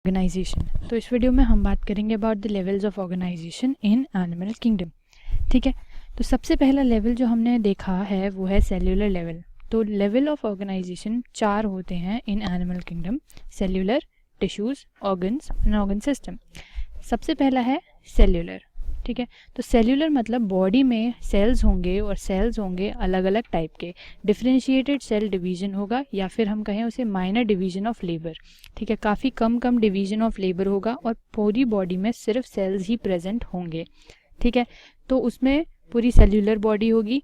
Organisation. तो इस video में हम बात करेंगे about the levels of organisation in animal kingdom. ठीक है, तो सबसे पहला लेवल जो हमने देखा है वो है सेल्यूलर लेवल। तो लेवल ऑफ ऑर्गेनाइजेशन 4 होते हैं इन animal kingdom: cellular, tissues, organs and organ system. सबसे पहला है सेल्यूलर। ठीक है, तो सेल्यूलर मतलब बॉडी में सेल्स होंगे और सेल्स होंगे अलग अलग टाइप के। डिफरेंशिएटेड सेल डिवीजन होगा या फिर हम कहें उसे माइनर डिवीजन ऑफ लेबर। ठीक है, काफ़ी कम डिवीजन ऑफ लेबर होगा और पूरी बॉडी में सिर्फ सेल्स ही प्रेजेंट होंगे। ठीक है, तो उसमें पूरी सेल्यूलर बॉडी होगी।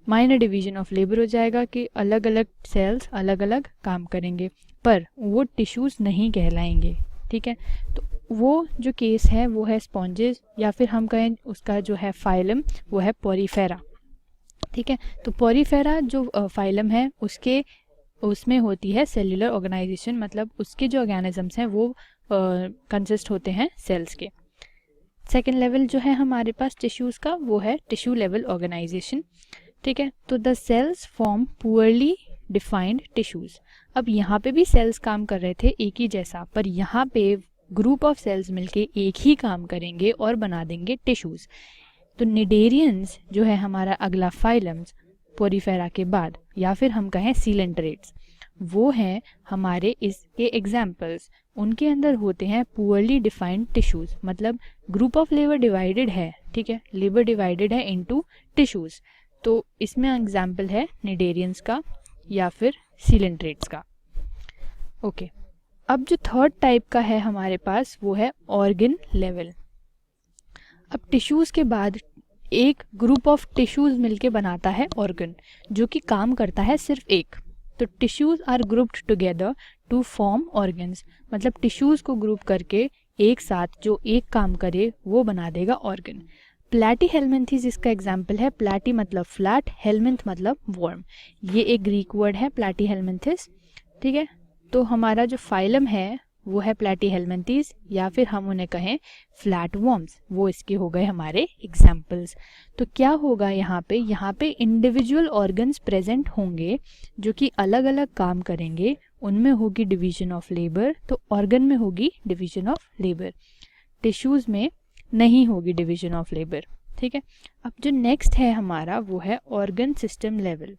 माइनर डिवीजन ऑफ लेबर हो जाएगा कि अलग अलग सेल्स अलग अलग काम करेंगे, पर वो टिश्यूज़ नहीं कहलाएंगे। ठीक है, तो वो जो केस है वो है स्पॉन्जेस या फिर हम कहें उसका जो है फाइलम वो है पोरीफेरा। ठीक है, तो पोरीफेरा जो फाइलम है उसमें होती है सेल्यूलर ऑर्गेनाइजेशन, मतलब उसके जो ऑर्गेनिजम्स हैं वो कंसिस्ट होते हैं सेल्स के। सेकेंड लेवल जो है हमारे पास टिश्यूज़ का वो है टिश्यू लेवल ऑर्गेनाइजेशन। ठीक है, तो the cells form poorly defined tissues. अब यहाँ पे भी सेल्स काम कर रहे थे एक ही जैसा, पर यहाँ पे ग्रुप ऑफ सेल्स मिलके एक ही काम करेंगे और बना देंगे टिश्यूज़। तो निडेरियंस जो है हमारा अगला फाइलम्स पोरीफेरा के बाद, या फिर हम कहें सीलेंट्रेट्स, वो हैं हमारे इसके एग्जाम्पल्स। उनके अंदर होते हैं पुअरली डिफाइंड टिश्यूज़, मतलब ग्रुप ऑफ लेबर डिवाइडेड है। ठीक है, लेबर डिवाइडेड है इनटू टिश्यूज़। तो इसमें एग्जाम्पल है निडेरियंस का या फिर सीलेंट्रेट्स का। ओके, अब जो थर्ड टाइप का है हमारे पास वो है ऑर्गन लेवल। अब टिश्यूज़ के बाद एक ग्रुप ऑफ टिश्यूज़ मिलके बनाता है ऑर्गन, जो कि काम करता है सिर्फ एक। तो tissues are grouped together to form organs, मतलब टिश्यूज़ को ग्रुप करके एक साथ जो एक काम करे वो बना देगा ऑर्गन। प्लैटीहेलमिन्थेस इसका एग्जाम्पल है। प्लैटी मतलब फ्लैट, हेलमिन्थ मतलब वर्म। ये एक ग्रीक वर्ड है प्लैटीहेलमिन्थेस। ठीक है, तो हमारा जो फाइलम है वो है प्लैटीहेलमिन्थेस या फिर हम उन्हें कहें फ्लैट वर्म्स, वो इसके हो गए हमारे एग्जाम्पल्स। तो क्या होगा यहाँ पे इंडिविजुअल ऑर्गन्स प्रेजेंट होंगे जो कि अलग अलग काम करेंगे। उनमें होगी डिवीजन ऑफ लेबर, तो ऑर्गन में होगी डिवीजन ऑफ लेबर, टिश्यूज़ में नहीं होगी डिवीजन ऑफ लेबर। ठीक है, अब जो नेक्स्ट है हमारा वो है organ system level.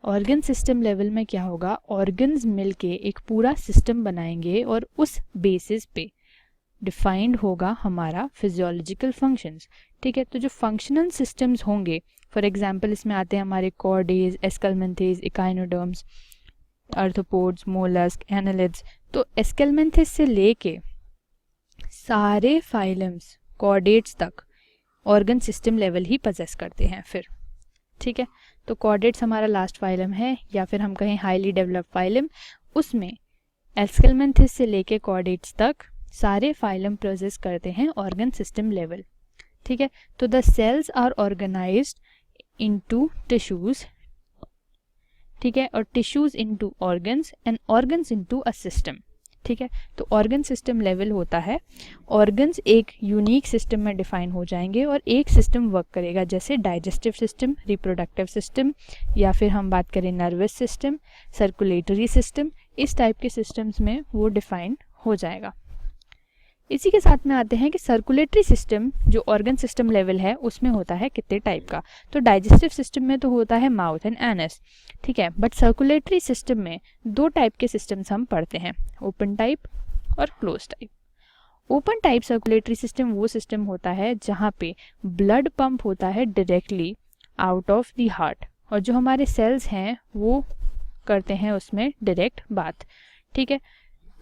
Organ system level में क्या होगा, ऑर्गन्स मिलके एक पूरा सिस्टम बनाएंगे और उस बेसिस पे डिफाइंड होगा हमारा फिजियोलॉजिकल फंक्शंस। ठीक है, तो जो फंक्शनल सिस्टम्स होंगे, फॉर एग्जांपल इसमें आते हैं हमारे chordates, aschelminthes, echinoderms, arthropods, mollusc, annelids. तो एस्केलमेंथेस से लेके सारे फाइलम्स कॉर्डेट्स तक ऑर्गन सिस्टम लेवल ही पजेस करते हैं फिर। ठीक है, तो कॉर्डेट्स हमारा लास्ट फाइलम है या फिर हम कहें हाईली डेवलप्ड फाइलम। उसमें एस्केलमेंथेस से लेके कॉर्डेट्स तक सारे फाइलम प्रोसेस करते हैं ऑर्गन सिस्टम लेवल। ठीक है, तो the cells are organised into tissues. ठीक है, और tissues into organs and organs into a system. ठीक है, तो ऑर्गन सिस्टम लेवल होता है ऑर्गन्स एक यूनिक सिस्टम में डिफाइन हो जाएंगे और एक सिस्टम वर्क करेगा, जैसे डाइजेस्टिव सिस्टम, रिप्रोडक्टिव सिस्टम, या फिर हम बात करें नर्वस सिस्टम, सर्कुलेटरी सिस्टम। इस टाइप के सिस्टम्स में वो डिफाइन हो जाएगा। इसी के साथ में आते हैं कि सर्कुलेटरी सिस्टम जो ऑर्गन सिस्टम लेवल है उसमें होता है कितने टाइप का। तो डाइजेस्टिव सिस्टम में तो होता है माउथ एंड एनस। ठीक है, बट सर्कुलेटरी सिस्टम में 2 टाइप के सिस्टम्स हम पढ़ते हैं, ओपन टाइप और close type. Open type circulatory system वो सिस्टम होता है जहाँ पे ब्लड पंप होता है directly out of the heart, और जो हमारे सेल्स हैं वो करते हैं उसमें डायरेक्ट बाथ। ठीक है,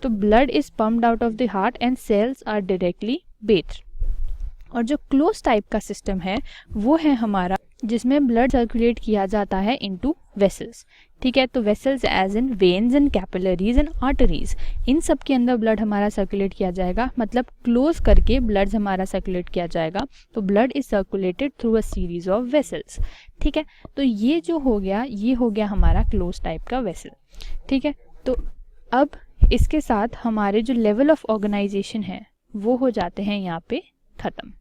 तो blood is pumped out of the heart and cells are directly bathed. और जो क्लोज टाइप का सिस्टम है वो है हमारा जिसमें ब्लड सर्कुलेट किया जाता है इनटू वेसल्स। ठीक है, तो vessels as in veins and capillaries and arteries, इन सब के अंदर ब्लड हमारा सर्कुलेट किया जाएगा, मतलब क्लोज करके ब्लड हमारा सर्कुलेट किया जाएगा। तो blood is circulated through a series of vessels. ठीक है, तो ये जो हो गया ये हो गया हमारा क्लोज टाइप का वेसल। ठीक है, तो अब इसके साथ हमारे जो लेवल ऑफ ऑर्गेनाइजेशन है वो हो जाते हैं यहाँ पे ख़त्म।